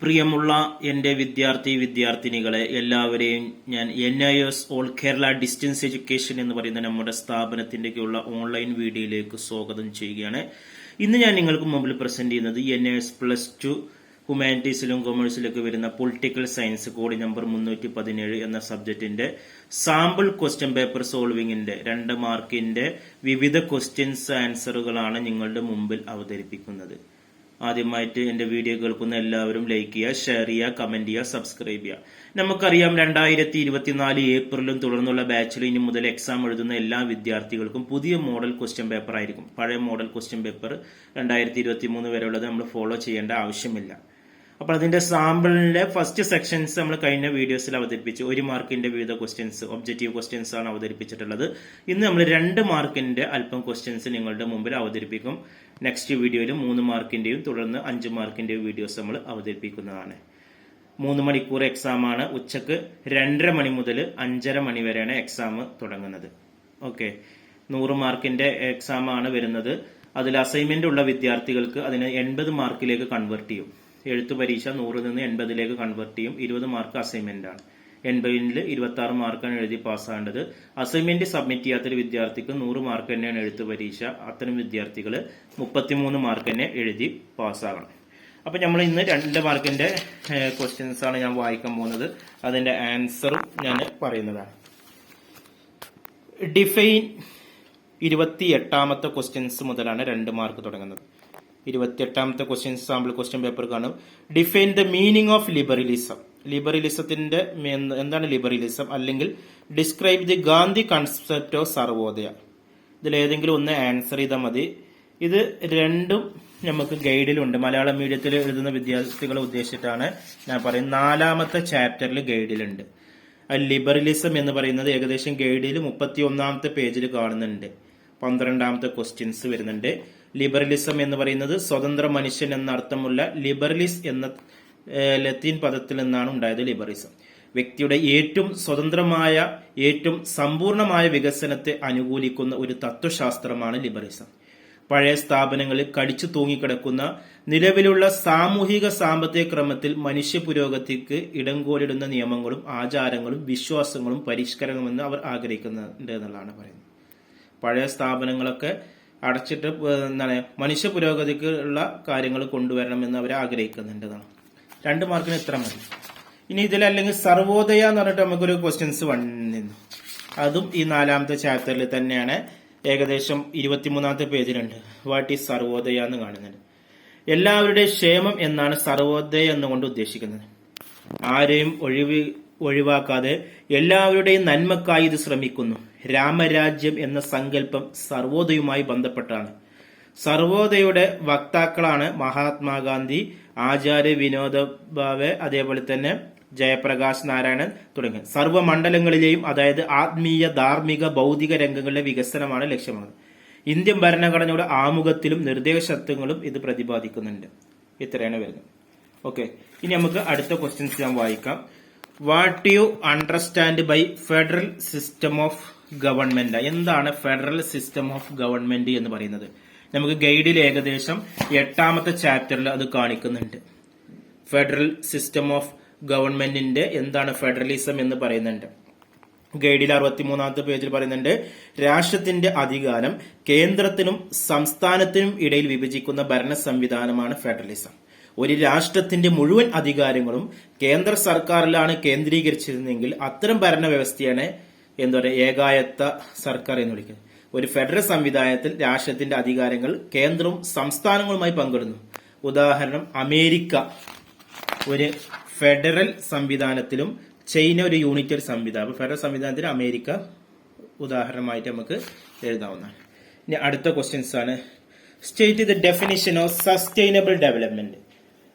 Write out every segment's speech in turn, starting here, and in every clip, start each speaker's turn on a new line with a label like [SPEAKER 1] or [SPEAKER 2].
[SPEAKER 1] പ്രിയമുള്ള എൻ്റെ വിദ്യാർത്ഥിനികളെ എല്ലാവരെയും ഞാൻ NIS all Kerala distance education എന്ന് പറയുന്ന നമ്മുടെ സ്ഥാപനത്തിൻ്റെയൊക്കെയുള്ള ഓൺലൈൻ വീഡിയോയിലേക്ക് സ്വാഗതം ചെയ്യുകയാണ്. ഇന്ന് ഞാൻ നിങ്ങൾക്ക് മുമ്പിൽ പ്രസന്റ് ചെയ്യുന്നത് NIS +2 ഹ്യൂമാനിറ്റീസിലും കൊമേഴ്സിലൊക്കെ വരുന്ന പൊളിറ്റിക്കൽ സയൻസ് കോഡ് നമ്പർ 317 എന്ന സബ്ജക്റ്റിന്റെ സാമ്പിൾ ക്വസ്റ്റ്യൻ പേപ്പർ സോൾവിങ്ങിന്റെ 2 മാർക്കിന്റെ വിവിധ ക്വസ്റ്റ്യൻസ് ആൻസറുകളാണ് നിങ്ങളുടെ മുമ്പിൽ അവതരിപ്പിക്കുന്നത്. ആദ്യമായിട്ട് എന്റെ വീഡിയോ കേൾക്കുന്ന എല്ലാവരും ലൈക്ക് ചെയ്യുക, ഷെയർ ചെയ്യുക, കമന്റ് ചെയ്യുക, സബ്സ്ക്രൈബ് ചെയ്യുക. നമുക്കറിയാം 2024 ഏപ്രിലും തുടർന്നുള്ള ബാച്ചിലും ഇനി മുതൽ എക്സാം എഴുതുന്ന എല്ലാ വിദ്യാർത്ഥികൾക്കും പുതിയ മോഡൽ ക്വസ്റ്റ്യൻ പേപ്പർ ആയിരിക്കും. പഴയ മോഡൽ ക്വസ്റ്റ്യൻ പേപ്പർ 2023 വരെയുള്ളത് നമ്മൾ ഫോളോ ചെയ്യേണ്ട ആവശ്യമില്ല. അപ്പോൾ അതിന്റെ സാമ്പിളിന്റെ ഫസ്റ്റ് സെക്ഷൻസ് നമ്മൾ കഴിഞ്ഞ വീഡിയോസിൽ അവതരിപ്പിച്ചു. 1 മാർക്കിന്റെ വിവിധ ക്വസ്റ്റ്യൻസ്, ഒബ്ജക്റ്റീവ് ക്വസ്റ്റ്യൻസ് ആണ് അവതരിപ്പിച്ചിട്ടുള്ളത്. ഇന്ന് നമ്മൾ 2 മാർക്കിന്റെ അല്പം ക്വസ്റ്റ്യൻസ് നിങ്ങളുടെ മുമ്പിൽ അവതരിപ്പിക്കും. നെക്സ്റ്റ് വീഡിയോയിൽ 3 മാർക്കിന്റെയും തുടർന്ന് 5 മാർക്കിന്റെയും വീഡിയോസ് നമ്മൾ അവതരിപ്പിക്കുന്നതാണ്. 3 മണിക്കൂർ എക്സാം ആണ്. ഉച്ചക്ക് 2:30 മണി മുതൽ 5:30 മണി വരെയാണ് എക്സാം തുടങ്ങുന്നത്. ഓക്കെ, 100 മാർക്കിന്റെ എക്സാം ആണ് വരുന്നത്. അതിൽ അസൈൻമെന്റ് ഉള്ള വിദ്യാർത്ഥികൾക്ക് അതിന് 80 മാർക്കിലേക്ക് കൺവേർട്ട് ചെയ്യും. എഴുത്തു പരീക്ഷ 100 നിന്ന് 80ലേക്ക് കൺവേർട്ട് ചെയ്യും. 20 മാർക്ക് അസൈൻമെന്റ് ആണ്. 80ൽ 26 മാർക്കാണ് എഴുതി പാസ്സാകേണ്ടത്. അസൈൻമെന്റ് സബ്മിറ്റ് ചെയ്യാത്തൊരു വിദ്യാർത്ഥിക്ക് 100 മാർക്ക് തന്നെയാണ് എഴുത്തു പരീക്ഷ. അത്തരം വിദ്യാർത്ഥികൾ 33 മാർക്ക് തന്നെ എഴുതി പാസ്സാകണം. അപ്പൊ നമ്മൾ ഇന്ന് 2 മാർക്കിന്റെ ക്വസ്റ്റ്യൻസ് ആണ് ഞാൻ വായിക്കാൻ പോകുന്നത്. അതിന്റെ ആൻസറും ഞാൻ പറയുന്നതാണ്. ഡിഫൈൻ 28ാമത്തെ ക്വസ്റ്റ്യൻസ് മുതലാണ് 2 മാർക്ക് തുടങ്ങുന്നത്. 28ാമത്തെ ക്വസ്റ്റ്യൻസ് സാമ്പിൾ ക്വസ്റ്റ്യൻ പേപ്പർ കാണും. Define the meaning of liberalism. ലിബറലിസത്തിന്റെ എന്താണ് ലിബറലിസം, അല്ലെങ്കിൽ describe the Gandhi concept of Sarvodaya. ഇതിൽ ഏതെങ്കിലും ഒന്ന് ആൻസർ ചെയ്താൽ മതി. ഇത് രണ്ടും നമുക്ക് ഗൈഡിലുണ്ട്. മലയാളം മീഡിയത്തിൽ എഴുതുന്ന വിദ്യാർത്ഥികളെ ഉദ്ദേശിച്ചിട്ടാണ് ഞാൻ പറയുന്നത്. 4ാമത്തെ ചാപ്റ്ററിൽ ഗൈഡിലുണ്ട്. ലിബറലിസം എന്ന് പറയുന്നത് ഏകദേശം ഗൈഡിൽ 31ാമത്തെ പേജിൽ കാണുന്നുണ്ട്. 12ാമത്തെ ക്വസ്റ്റ്യൻസ് വരുന്നുണ്ട്. ലിബറലിസം എന്ന് പറയുന്നത് സ്വതന്ത്ര മനുഷ്യൻ എന്ന അർത്ഥമുള്ള ലിബറലിസ് എന്ന ലത്തീൻ പദത്തിൽ നിന്നാണ് ഉണ്ടായത്. ലിബറലിസം വ്യക്തിയുടെ ഏറ്റവും സ്വതന്ത്രമായ, ഏറ്റവും സമ്പൂർണമായ വികസനത്തെ അനുകൂലിക്കുന്ന ഒരു തത്വശാസ്ത്രമാണ് ലിബറലിസം. പഴയ സ്ഥാപനങ്ങളിൽ കടിച്ചു തൂങ്ങിക്കിടക്കുന്ന നിലവിലുള്ള സാമൂഹിക സാമ്പത്തിക ക്രമത്തിൽ മനുഷ്യ പുരോഗതിക്ക് ഇടംകോലിടുന്ന നിയമങ്ങളും ആചാരങ്ങളും വിശ്വാസങ്ങളും പരിഷ്കരണമെന്ന് അവർ ആഗ്രഹിക്കുന്നുണ്ട് എന്നുള്ളതാണ് പറയുന്നത്. പഴയ സ്ഥാപനങ്ങളൊക്കെ അടച്ചിട്ട് മനുഷ്യ പുരോഗതിക്ക് ഉള്ള കാര്യങ്ങൾ കൊണ്ടുവരണമെന്ന് അവർ ആഗ്രഹിക്കുന്നുണ്ടെന്നാണ്. 2 മാർക്കിന് ഇത്ര മതി. ഇനി ഇതിലല്ലെങ്കിൽ സർവോദയ എന്ന് പറഞ്ഞിട്ട് നമുക്കൊരു ക്വസ്റ്റ്യൻസ് വന്നിരുന്നു. അതും ഈ 4ാമത്തെ ചാപ്റ്ററിൽ തന്നെയാണ്. ഏകദേശം 23ാമത്തെ പേജിലുണ്ട്. വാട്ട് ഈസ് സർവോദയ എന്ന് കാണുന്നുണ്ട്. എല്ലാവരുടെയും ക്ഷേമം എന്നാണ് സർവോദയ എന്നുകൊണ്ട് ഉദ്ദേശിക്കുന്നത്. ആരെയും ഒഴിവാക്കാതെ എല്ലാവരുടെയും നന്മക്കായി ഇത് ശ്രമിക്കുന്നു. രാമരാജ്യം എന്ന സങ്കല്പം സർവോദയവുമായി ബന്ധപ്പെട്ടാണ്. സർവോദയയുടെ വക്താക്കളാണ് മഹാത്മാഗാന്ധി, ആചാര്യ വിനോദ ഭാവെ, അതേപോലെ തന്നെ ജയപ്രകാശ് നാരായണൻ തുടങ്ങി. സർവ്വമണ്ഡലങ്ങളിലെയും, അതായത് ആത്മീയ, ധാർമ്മിക, ഭൗതിക രംഗങ്ങളിലെ വികസനമാണ് ലക്ഷ്യമാകുന്നത്. ഇന്ത്യൻ ഭരണഘടനയുടെ ആമുഖത്തിലും നിർദ്ദേശത്വങ്ങളും ഇത് പ്രതിപാദിക്കുന്നുണ്ട്. ഇത്രയാണ് വരുന്നത്. ഓക്കെ, ഇനി നമുക്ക് അടുത്ത ക്വസ്റ്റ്യൻസ് ഞാൻ വായിക്കാം. What you understand by federal system of government. എന്താണ് ഫെഡറൽ സിസ്റ്റം ഓഫ് ഗവൺമെന്റ് എന്ന് പറയുന്നത്? നമുക്ക് ഗൈഡിൽ ഏകദേശം 8ാമത്തെ ചാപ്റ്ററിൽ അത് കാണിക്കുന്നുണ്ട്. ഫെഡറൽ സിസ്റ്റം ഓഫ് ഗവൺമെന്റിന്റെ എന്താണ് ഫെഡറലിസം എന്ന് പറയുന്നുണ്ട്. ഗൈഡിൽ 63ാമത്തെ പേജിൽ പറയുന്നുണ്ട്, രാഷ്ട്രത്തിന്റെ അധികാരം കേന്ദ്രത്തിനും സംസ്ഥാനത്തിനും ഇടയിൽ വിഭജിക്കുന്ന ഭരണ സംവിധാനമാണ് ഫെഡറലിസം. ഒരു രാഷ്ട്രത്തിന്റെ മുഴുവൻ അധികാരങ്ങളും കേന്ദ്ര സർക്കാരിലാണ് കേന്ദ്രീകരിച്ചിരുന്നെങ്കിൽ അത്തരം ഭരണ വ്യവസ്ഥയാണ് എന്താ പറയുക, ഏകായത്ത സർക്കാർ എന്ന് വിളിക്കുന്നത്. ഒരു ഫെഡറൽ സംവിധാനത്തിൽ രാഷ്ട്രത്തിന്റെ അധികാരങ്ങൾ കേന്ദ്രവും സംസ്ഥാനങ്ങളുമായി പങ്കിടുന്നു. ഉദാഹരണം, അമേരിക്ക ഒരു ഫെഡറൽ സംവിധാനത്തിലും ചൈന ഒരു യൂണിറ്ററി സംവിധാനം. ഫെഡറൽ സംവിധാനത്തിൽ അമേരിക്ക ഉദാഹരണമായിട്ട് നമുക്ക് എഴുതാവുന്നതാണ്. ഇനി അടുത്ത ക്വസ്റ്റ്യൻസ് ആണ്. State the definition of sustainable development.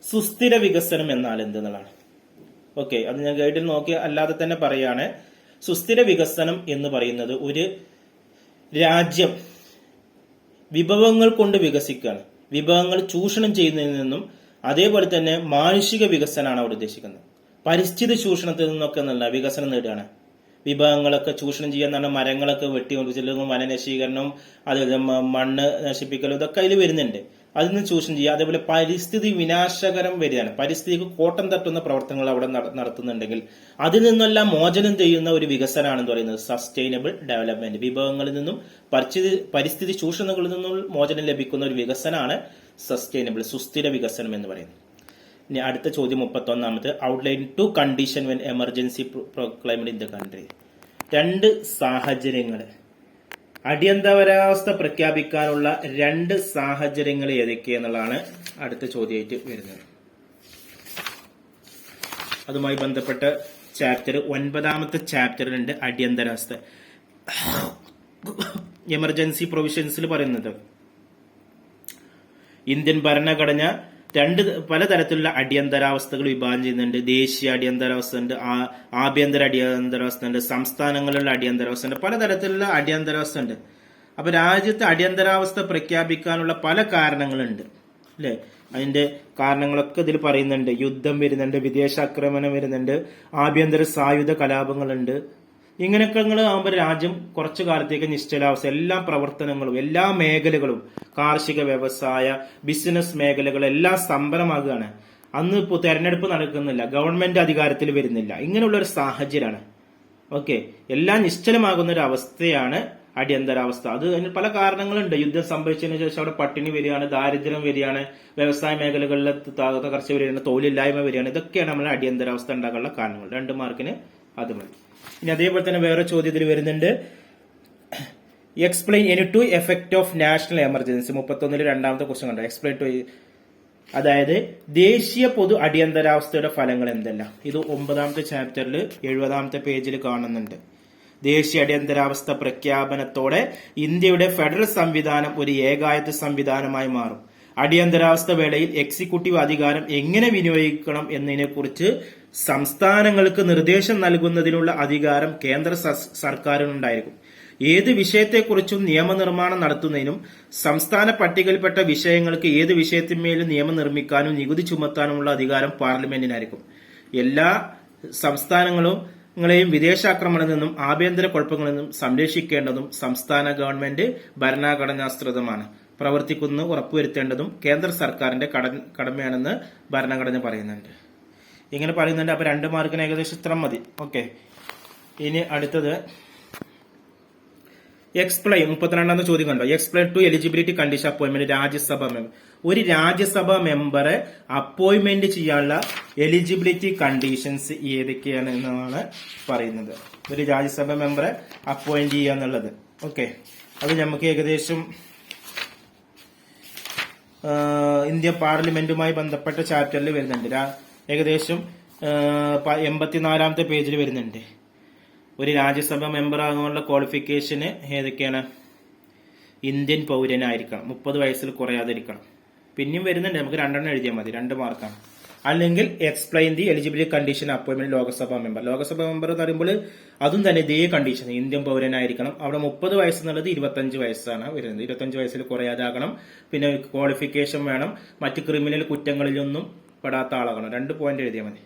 [SPEAKER 1] സുസ്ഥിര വികസനം എന്നാൽ എന്തെന്നുള്ളതാണ്. ഓക്കെ, അത് ഞാൻ ഗൈഡിൽ നോക്കി അല്ലാതെ തന്നെ പറയാണ്. സുസ്ഥിര വികസനം എന്ന് പറയുന്നത് ഒരു രാജ്യം വിഭവങ്ങൾ കൊണ്ട് വികസിക്കുകയാണ്. വിഭവങ്ങൾ ചൂഷണം ചെയ്യുന്നതിൽ നിന്നും, അതേപോലെ തന്നെ മാനുഷിക വികസനമാണ് അവിടെ ഉദ്ദേശിക്കുന്നത്. പരിസ്ഥിതി ചൂഷണത്തിൽ നിന്നൊക്കെ നല്ല വികസനം നേടുകയാണ്. വിഭവങ്ങളൊക്കെ ചൂഷണം ചെയ്യാന്നാണ്, മരങ്ങളൊക്കെ വെട്ടിക്കൊണ്ടിരിച്ചില്ലെങ്കിൽ വനനശീകരണവും, അതുപോലെ മണ്ണ് നശിപ്പിക്കലും ഇതൊക്കെ അതിൽ വരുന്നുണ്ട്. അതിൽ നിന്ന് ചൂഷണം ചെയ്യുക. അതേപോലെ പരിസ്ഥിതി വിനാശകരം വരികയാണ്, പരിസ്ഥിതിക്ക് കോട്ടം തട്ടുന്ന പ്രവർത്തനങ്ങൾ അവിടെ നടത്തുന്നുണ്ടെങ്കിൽ അതിൽ നിന്നെല്ലാം മോചനം ചെയ്യുന്ന ഒരു വികസനമാണെന്ന് പറയുന്നത് സസ്റ്റൈനബിൾ ഡെവലപ്മെന്റ്. വിഭവങ്ങളിൽ നിന്നും പരിസ്ഥിതി ചൂഷണങ്ങളിൽ നിന്നും മോചനം ലഭിക്കുന്ന ഒരു വികസനമാണ് സസ്റ്റൈനബിൾ, സുസ്ഥിര വികസനം എന്ന് പറയുന്നത്. ഇനി അടുത്ത ചോദ്യം 31. Outline to condition when emergency proclaimed in the country. 2 സാഹചര്യങ്ങൾ, അടിയന്തരാവസ്ഥ പ്രഖ്യാപിക്കാനുള്ള 2 സാഹചര്യങ്ങൾ ഏതൊക്കെയെന്നുള്ളതാണ് അടുത്ത ചോദ്യമായിട്ട് വരുന്നത്. അതുമായി ബന്ധപ്പെട്ട ചാപ്റ്റർ 9ാമത്തെ ചാപ്റ്ററിലുണ്ട് അടിയന്തരാവസ്ഥ. എമർജൻസി പ്രൊവിഷൻസിൽ പറയുന്നത് ഇന്ത്യൻ ഭരണഘടന പലതരത്തിലുള്ള അടിയന്തരാവസ്ഥകൾ വിഭാവനം ചെയ്യുന്നുണ്ട്. ദേശീയ അടിയന്തരാവസ്ഥ ഉണ്ട്, ആഭ്യന്തര അടിയന്തരാവസ്ഥ ഉണ്ട്, സംസ്ഥാനങ്ങളിലുള്ള അടിയന്തരാവസ്ഥ ഉണ്ട്, പലതരത്തിലുള്ള അടിയന്തരാവസ്ഥ ഉണ്ട്. അപ്പൊ രാജ്യത്ത് അടിയന്തരാവസ്ഥ പ്രഖ്യാപിക്കാനുള്ള പല കാരണങ്ങളുണ്ട് അല്ലെ. അതിന്റെ കാരണങ്ങളൊക്കെ ഇതിൽ പറയുന്നുണ്ട്. യുദ്ധം വരുന്നുണ്ട്, വിദേശാക്രമണം വരുന്നുണ്ട്, ആഭ്യന്തര സായുധ കലാപങ്ങളുണ്ട്. ഇങ്ങനെയൊക്കെ ആകുമ്പോൾ രാജ്യം കുറച്ചു കാലത്തേക്ക് നിശ്ചലാവസ്ഥ, എല്ലാ പ്രവർത്തനങ്ങളും എല്ലാ മേഖലകളും, കാർഷിക വ്യവസായ ബിസിനസ് മേഖലകളെല്ലാം സ്തംഭനമാകുകയാണ്. അന്ന് ഇപ്പോൾ തെരഞ്ഞെടുപ്പ് നടക്കുന്നില്ല, ഗവൺമെന്റ് അധികാരത്തിൽ വരുന്നില്ല, ഇങ്ങനെയുള്ള ഒരു സാഹചര്യമാണ്. ഓക്കെ, എല്ലാം നിശ്ചലമാകുന്ന ഒരു അവസ്ഥയാണ് അടിയന്തരാവസ്ഥ. അത് അതിന് പല കാരണങ്ങളുണ്ട്. യുദ്ധം സംഭവിച്ചതിന് ശേഷം അവിടെ പട്ടിണി വരികയാണ്, ദാരിദ്ര്യം വരികയാണ്, വ്യവസായ മേഖലകളിലെ തകർച്ച വരികയാണ്, തൊഴിലില്ലായ്മ വരികയാണ്. ഇതൊക്കെയാണ് നമ്മൾ അടിയന്തരാവസ്ഥ ഉണ്ടാകാനുള്ള കാരണങ്ങൾ. 2 മാർക്കിന് അത് മതി. ഇനി അതേപോലെ തന്നെ വേറെ ചോദ്യത്തിൽ വരുന്നുണ്ട്, explain any 2 effect of national emergency. 31 2ാമത്തെ ക്വസ്റ്റ്യൻ കണ്ടോ, എക്സ്പ്ലെയിൻ ടു, അതായത് ദേശീയ പൊതു അടിയന്തരാവസ്ഥയുടെ ഫലങ്ങൾ എന്തെല്ലാം. ഇത് 9ാമത്തെ ചാപ്റ്ററിൽ 70ാമത്തെ പേജിൽ കാണുന്നുണ്ട്. ദേശീയ അടിയന്തരാവസ്ഥ പ്രഖ്യാപനത്തോടെ ഇന്ത്യയുടെ ഫെഡറൽ സംവിധാനം ഒരു ഏകായത്ത സംവിധാനമായി മാറും. അടിയന്തരാവസ്ഥ വേളയിൽ എക്സിക്യൂട്ടീവ് അധികാരം എങ്ങനെ വിനിയോഗിക്കണം എന്നതിനെക്കുറിച്ച് സംസ്ഥാനങ്ങൾക്ക് നിർദ്ദേശം നൽകുന്നതിനുള്ള അധികാരം കേന്ദ്ര സർക്കാരിനുണ്ടായിരിക്കും. ഏത് വിഷയത്തെക്കുറിച്ചും നിയമനിർമ്മാണം നടത്തുന്നതിനും സംസ്ഥാന പട്ടികയിൽപ്പെട്ട വിഷയങ്ങൾക്ക് ഏത് വിഷയത്തിന്മേലും നിയമം നിർമ്മിക്കാനും നികുതി ചുമത്താനുമുള്ള അധികാരം പാർലമെന്റിനായിരിക്കും. എല്ലാ സംസ്ഥാനങ്ങളെയും വിദേശാക്രമണത്തിൽ നിന്നും ആഭ്യന്തര കുഴപ്പങ്ങളിൽ നിന്നും സംരക്ഷിക്കേണ്ടതും സംസ്ഥാന ഗവൺമെന്റ് ഭരണഘടനാശ്രിതമാണ് പ്രവർത്തിക്കുന്നത് ഉറപ്പുവരുത്തേണ്ടതും കേന്ദ്ര സർക്കാരിന്റെ കടമയാണെന്ന് ഭരണഘടന പറയുന്നുണ്ട്. ഇങ്ങനെ പറയുന്നുണ്ട്. അപ്പൊ 2 മാർക്കിന് ഏകദേശം ഇത്ര മതി. ഓക്കെ, ഇനി അടുത്തത് എക്സ്പ്ലെയിൻ. 32ാമത്തെ ചോദ്യം കണ്ടോ, explain to eligibility condition appointment. Rajya Sabha member, ഒരു രാജ്യസഭ മെമ്പറെ അപ്പോയിന്റ്മെന്റ് ചെയ്യാനുള്ള എലിജിബിലിറ്റി കണ്ടീഷൻസ് ഏതൊക്കെയാണ് എന്നാണ് പറയുന്നത്. ഒരു രാജ്യസഭ മെമ്പറെ അപ്പോയിന്റ് ചെയ്യുക എന്നുള്ളത്. ഓക്കെ, അത് നമുക്ക് ഏകദേശം ഇന്ത്യൻ പാർലമെന്റുമായി ബന്ധപ്പെട്ട ചാപ്റ്ററിൽ വരുന്നുണ്ട്. ഏകദേശം 84ാമത്തെ പേജിൽ വരുന്നുണ്ട്. ഒരു രാജ്യസഭ മെമ്പർ ആകാനുള്ള ക്വാളിഫിക്കേഷന് ഏതൊക്കെയാണ്? ഇന്ത്യൻ പൗരനായിരിക്കണം, 30 വയസ്സിൽ കുറയാതിരിക്കണം. പിന്നെയും വരുന്നുണ്ട്, നമുക്ക് 2 എഴുതിയാൽ മതി, 2 മാർക്കാണ്. അല്ലെങ്കിൽ explain the eligibility condition appointment Lok Sabha member. Lok Sabha member എന്ന് പറയുമ്പോൾ അതും തന്നെ ഇതേ കണ്ടീഷൻ, ഇന്ത്യൻ പൗരനായിരിക്കണം. അവിടെ 30 വയസ്സ് എന്നുള്ളത് 25 വയസ്സാണ് വരുന്നത്. 25 വയസ്സിൽ കുറയാതാകണം. പിന്നെ ക്വാളിഫിക്കേഷൻ വേണം, മറ്റ് ക്രിമിനൽ കുറ്റങ്ങളിലൊന്നും പെടാത്ത ആളാകണം. 2 പോയിന്റ് എഴുതിയാൽ മതി.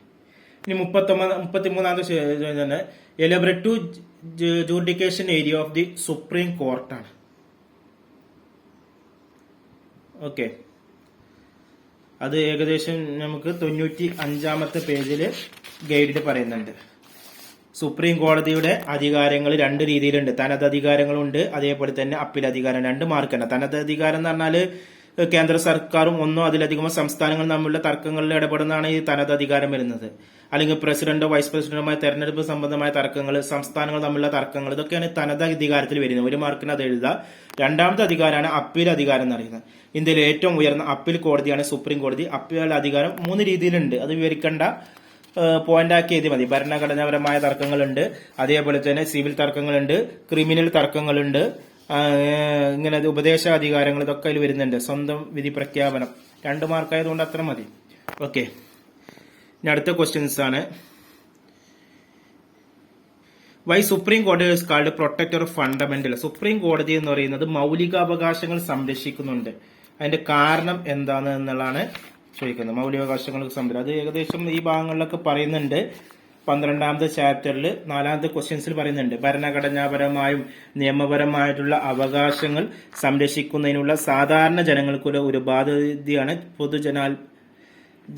[SPEAKER 1] ഇനി 33ാമത്തെ തന്നെ elaborate to adjudication area of the supreme കോർട്ടാണ്. ഓക്കെ, അത് ഏകദേശം നമുക്ക് 95ാമത്തെ പേജിൽ ഗൈഡിൽ പറയുന്നുണ്ട്. സുപ്രീം കോടതിയുടെ അധികാരങ്ങൾ 2 രീതിയിലുണ്ട്. തനത് അധികാരങ്ങളുണ്ട്, അതേപോലെ തന്നെ അപ്പീൽ അധികാരം. 2 മാർക്കാണ്. തനത് അധികാരം എന്ന് പറഞ്ഞാൽ കേന്ദ്ര സർക്കാരും ഒന്നോ അതിലധികമോ സംസ്ഥാനങ്ങളും തമ്മിലുള്ള തർക്കങ്ങളിൽ ഇടപെടുന്നതാണ് ഈ തനത് അധികാരം വരുന്നത്. അല്ലെങ്കിൽ പ്രസിഡന്റോ വൈസ് പ്രസിഡന്റുമായ തെരഞ്ഞെടുപ്പ് സംബന്ധമായ തർക്കങ്ങൾ, സംസ്ഥാനങ്ങൾ തമ്മിലുള്ള തർക്കങ്ങൾ, ഇതൊക്കെയാണ് തനത് അധികാരത്തിൽ വരുന്നത്. 1 മാർക്കിന് അത് എഴുതുക. 2ാമത്തെ അധികാരമാണ് അപ്പീൽ അധികാരം എന്ന് പറയുന്നത്. ഇന്ത്യയിലെ ഏറ്റവും ഉയർന്ന അപ്പീൽ കോടതിയാണ് സുപ്രീം കോടതി. അപ്പീൽ അധികാരം 3 രീതിയിലുണ്ട്. അത് വിവരിക്കേണ്ട പോയിന്റ് ആക്കി എഴുതി മതി. ഭരണഘടനാപരമായ തർക്കങ്ങളുണ്ട്, അതേപോലെ തന്നെ സിവിൽ തർക്കങ്ങളുണ്ട്, ക്രിമിനൽ തർക്കങ്ങളുണ്ട്, ഇങ്ങനെ ഉപദേശ അധികാരങ്ങൾ, ഇതൊക്കെ അതിൽ വരുന്നുണ്ട്. സ്വന്തം വിധി പ്രഖ്യാപനം. 2 മാർക്കായതുകൊണ്ട് അത്ര മതി. ഓക്കെ, ഇനി അടുത്ത ക്വസ്റ്റ്യൻസ് ആണ്. വൈ സുപ്രീം കോടതി is called protector of fundamental. Supreme കോടതി എന്ന് പറയുന്നത് മൗലികാവകാശങ്ങൾ സംരക്ഷിക്കുന്നുണ്ട്. അതിന്റെ കാരണം എന്താണ് എന്നുള്ളതാണ് ചോദിക്കുന്നത്. മൗലികാവകാശങ്ങൾക്ക് സംരക്ഷണം, അത് ഏകദേശം ഈ ഭാഗങ്ങളിലൊക്കെ പറയുന്നുണ്ട്. 12ാമത്തെ ചാപ്റ്ററിൽ 4ാമത്തെ ക്വസ്റ്റ്യൻസിൽ പറയുന്നുണ്ട് ഭരണഘടനാപരമായും നിയമപരമായിട്ടുള്ള അവകാശങ്ങൾ സംരക്ഷിക്കുന്നതിനുള്ള സാധാരണ ജനങ്ങൾക്കുള്ള ഒരു ബാധ്യതയാണ്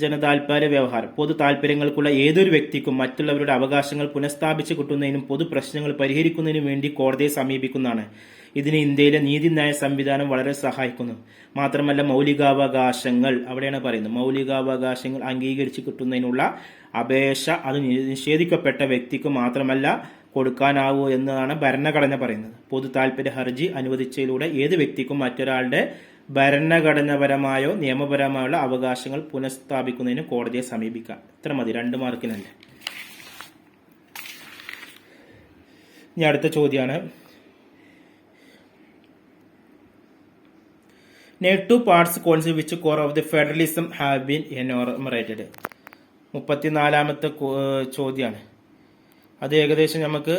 [SPEAKER 1] ജനതാൽപര്യ വ്യവഹാരം. പൊതു താൽപര്യങ്ങൾക്കുള്ള ഏതൊരു വ്യക്തിക്കും മറ്റുള്ളവരുടെ അവകാശങ്ങൾ പുനഃസ്ഥാപിച്ചു കിട്ടുന്നതിനും പൊതു പ്രശ്നങ്ങൾ പരിഹരിക്കുന്നതിനും വേണ്ടി കോടതിയെ സമീപിക്കുന്നതാണ്. ഇതിന് ഇന്ത്യയിലെ നീതിന്യായ സംവിധാനം വളരെ സഹായിക്കുന്നു. മാത്രമല്ല മൗലികാവകാശങ്ങൾ, അവിടെയാണ് പറയുന്നത്, മൗലികാവകാശങ്ങൾ അംഗീകരിച്ചു കിട്ടുന്നതിനുള്ള അപേക്ഷ അത് നിഷേധിക്കപ്പെട്ട വ്യക്തിക്ക് മാത്രമല്ല കൊടുക്കാനാവൂ എന്നതാണ് ഭരണഘടന പറയുന്നത്. പൊതു താൽപര്യ ഹർജി അനുവദിച്ചതിലൂടെ ഏത് വ്യക്തിക്കും മറ്റൊരാളുടെ ഭരണഘടനാപരമായോ നിയമപരമായുള്ള അവകാശങ്ങൾ പുനഃസ്ഥാപിക്കുന്നതിന് കോടതിയെ സമീപിക്കാം. ഇത്ര മതി, 2 മാർക്കിനല്ലേ. ഇനി അടുത്ത ചോദ്യമാണ്, Name 2 parts constitute which core of the federalism have been enumerated. 34ാമത്തെ ചോദ്യമാണ്. അത് ഏകദേശം നമുക്ക്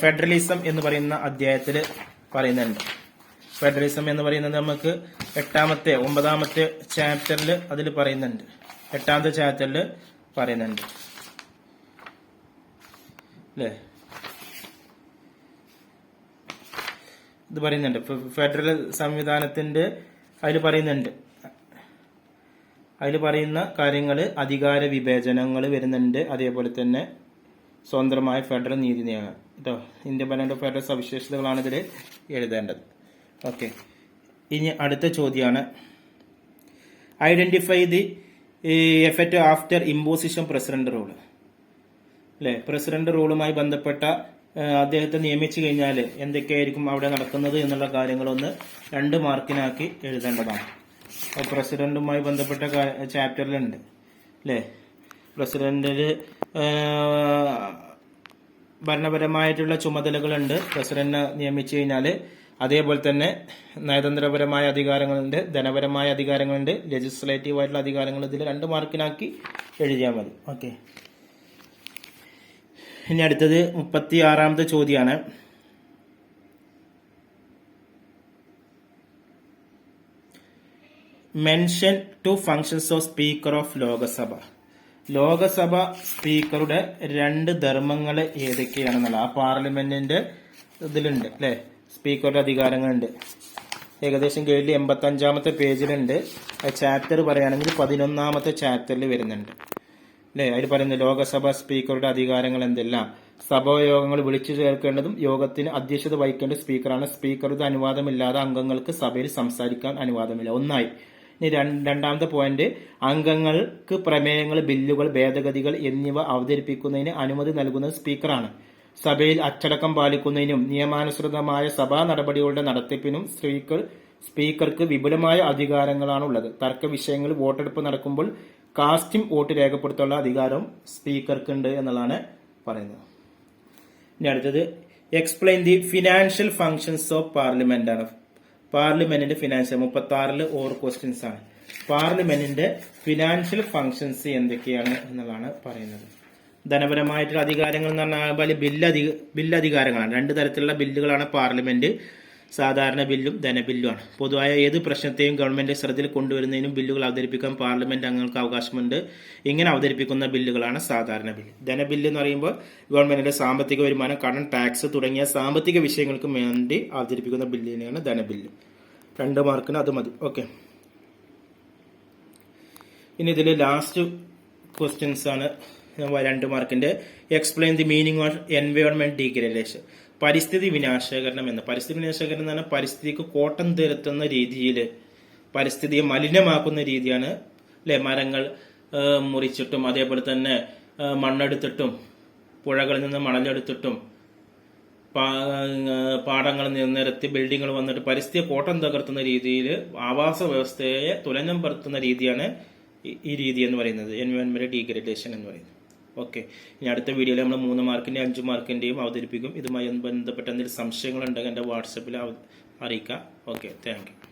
[SPEAKER 1] ഫെഡറലിസം എന്ന് പറയുന്ന അധ്യായത്തിൽ പറയുന്നുണ്ട്. ഫെഡറലിസം എന്ന് പറയുന്നത് നമുക്ക് 9ാമത്തെ ചാപ്റ്ററിൽ അതിൽ പറയുന്നുണ്ട്. 8ാമത്തെ ചാപ്റ്ററിൽ പറയുന്നുണ്ട് അല്ലേ? ഇത് പറയുന്നുണ്ട് ഫെഡറൽ സംവിധാനത്തിന്റെ അതിൽ പറയുന്ന കാര്യങ്ങൾ അധികാര വിഭജനങ്ങൾ വരുന്നുണ്ട്. അതേപോലെ തന്നെ സ്വതന്ത്രമായ ഫെഡറൽ നീതി നിയമം കേട്ടോ. ഇന്ത്യൻ ഭരണഘടനയുടെ ഫെഡറൽ സവിശേഷതകളാണ് ഇതിൽ എഴുതേണ്ടത്. ഓക്കെ, ഇനി അടുത്ത ചോദ്യമാണ്, identify the effect after imposition president rule അല്ലെ. പ്രസിഡന്റ് റൂളുമായി ബന്ധപ്പെട്ട അദ്ദേഹത്തെ നിയമിച്ചു കഴിഞ്ഞാൽ എന്തൊക്കെയായിരിക്കും അവിടെ നടക്കുന്നത് എന്നുള്ള കാര്യങ്ങളൊന്ന് 2 മാർക്കിനാക്കി എഴുതേണ്ടതാണ്. പ്രസിഡന്റുമായി ബന്ധപ്പെട്ട ചാപ്റ്ററിലുണ്ട് അല്ലേ. പ്രസിഡന്റിന് ഭരണപരമായിട്ടുള്ള ചുമതലകളുണ്ട് പ്രസിഡന്റിനെ നിയമിച്ചു കഴിഞ്ഞാൽ. അതേപോലെ തന്നെ നയതന്ത്രപരമായ അധികാരങ്ങളുണ്ട്, ധനപരമായ അധികാരങ്ങളുണ്ട്, ലെജിസ്ലേറ്റീവ് ആയിട്ടുള്ള അധികാരങ്ങൾ. ഇതിൽ 2 മാർക്കിനാക്കി എഴുതിയാൽ മതി. ഓക്കെ, ഇനി അടുത്തത് 36ാമത്തെ ചോദ്യമാണ്. Mention 2 functions of speaker of Lok Sabha. Lok Sabha സ്പീക്കറുടെ 2 ധർമ്മങ്ങൾ ഏതൊക്കെയാണെന്നുള്ള ആ പാർലമെന്റിന്റെ ഇതിലുണ്ട് അല്ലെ. സ്പീക്കറുടെ അധികാരങ്ങളുണ്ട്. ഏകദേശം ഗൈഡിൽ 85ാമത്തെ പേജിലുണ്ട്. ചാപ്റ്റർ പറയുകയാണെങ്കിൽ 11ാമത്തെ ചാപ്റ്ററിൽ വരുന്നുണ്ട് അല്ലെ. അതിൽ പറയുന്നത് ലോകസഭ സ്പീക്കറുടെ അധികാരങ്ങൾ എന്തെല്ലാം. സഭായോഗങ്ങൾ വിളിച്ചു ചേർക്കേണ്ടതും യോഗത്തിന് അധ്യക്ഷത വഹിക്കേണ്ട സ്പീക്കറാണ്. സ്പീക്കറുടെ അനുവാദമില്ലാതെ അംഗങ്ങൾക്ക് സഭയിൽ സംസാരിക്കാൻ അനുവാദമില്ല. 1. ഇനി 2ാമത്തെ പോയിന്റ്, അംഗങ്ങൾക്ക് പ്രമേയങ്ങൾ, ബില്ലുകൾ, ഭേദഗതികൾ എന്നിവ അവതരിപ്പിക്കുന്നതിന് അനുമതി നൽകുന്നത് സ്പീക്കറാണ്. സഭയിൽ അച്ചടക്കം പാലിക്കുന്നതിനും നിയമാനുസൃതമായ സഭാ നടപടികളുടെ നടത്തിപ്പിനും സ്പീക്കർക്ക് വിപുലമായ അധികാരങ്ങളാണുള്ളത്. തർക്ക വിഷയങ്ങളിൽ വോട്ടെടുപ്പ് നടക്കുമ്പോൾ കാസ്റ്റിംഗ് വോട്ട് രേഖപ്പെടുത്താനുള്ള അധികാരം സ്പീക്കർക്കുണ്ട് എന്നുള്ളതാണ് പറയുന്നത്. ഇനി അടുത്തത്, explain the financial functions of parliament ആണ്. പാർലമെന്റിന്റെ ഫിനാൻഷ്യൽ 36ൽ 4 ക്വസ്റ്റ്യൻസ് ആണ്. പാർലമെന്റിന്റെ ഫിനാൻഷ്യൽ ഫങ്ഷൻസ് എന്തൊക്കെയാണ് എന്നുള്ളതാണ് പറയുന്നത്. ധനപരമായിട്ടുള്ള അധികാരങ്ങൾ എന്ന് പറഞ്ഞാൽ ബില്ലധികാരങ്ങളാണ്. 2 തരത്തിലുള്ള ബില്ലുകളാണ് പാർലമെന്റ്. സാധാരണ ബില്ലും ധനബില്ലുമാണ്. പൊതുവായ ഏത് പ്രശ്നത്തെയും ഗവൺമെന്റ് ശ്രദ്ധയിൽ കൊണ്ടുവരുന്നതിനും ബില്ലുകൾ അവതരിപ്പിക്കാൻ പാർലമെന്റ് അംഗങ്ങൾക്ക് അവകാശമുണ്ട്. ഇങ്ങനെ അവതരിപ്പിക്കുന്ന ബില്ലുകളാണ് സാധാരണ ബില്ല്. ധനബില്ല് എന്ന് പറയുമ്പോൾ ഗവൺമെന്റിന്റെ സാമ്പത്തിക വരുമാനം, കടം, ടാക്സ് തുടങ്ങിയ സാമ്പത്തിക വിഷയങ്ങൾക്ക് വേണ്ടി അവതരിപ്പിക്കുന്ന ബില്ലിനെയാണ് ധനബില്ല്. 2 മാർക്കിന് അത് മതി. ഓക്കെ, ഇനി ഇതിൽ ലാസ്റ്റ് ക്വസ്റ്റ്യൻസ് ആണ് 2 മാർക്കിന്റെ. Explain the meaning of environment degradation. പരിസ്ഥിതി വിനാശകരണം എന്ന്. പരിസ്ഥിതി വിനാശകരണം എന്ന് പറഞ്ഞാൽ പരിസ്ഥിതിക്ക് കോട്ടം തീർത്തുന്ന രീതിയിൽ പരിസ്ഥിതിയെ മലിനമാക്കുന്ന രീതിയാണ് അല്ലെ. മരങ്ങൾ മുറിച്ചിട്ടും അതേപോലെ തന്നെ മണ്ണെടുത്തിട്ടും പുഴകളിൽ നിന്ന് മണലെടുത്തിട്ടും പാടങ്ങളിൽ നിരത്തി ബിൽഡിങ്ങുകൾ വന്നിട്ട് പരിസ്ഥിതിയെ കോട്ടം തകർത്തുന്ന രീതിയിൽ ആവാസ വ്യവസ്ഥയെ തുലനം പെടുത്തുന്ന രീതിയാണ് ഈ രീതി എന്ന് പറയുന്നത്, എൻവയോൺമെന്റ് ഡീഗ്രഡേഷൻ എന്ന് പറയുന്നത്. ഓക്കെ, ഇനി അടുത്ത വീഡിയോയിൽ നമ്മൾ 3 മാർക്കിന്റെയും 5 മാർക്കിന്റെയും അവതരിപ്പിക്കും. ഇതുമായി ബന്ധപ്പെട്ട എന്തെങ്കിലും സംശയങ്ങളുണ്ടെങ്കിൽ എൻ്റെ വാട്സപ്പിൽ അറിയിക്കാം. Okay, thank you.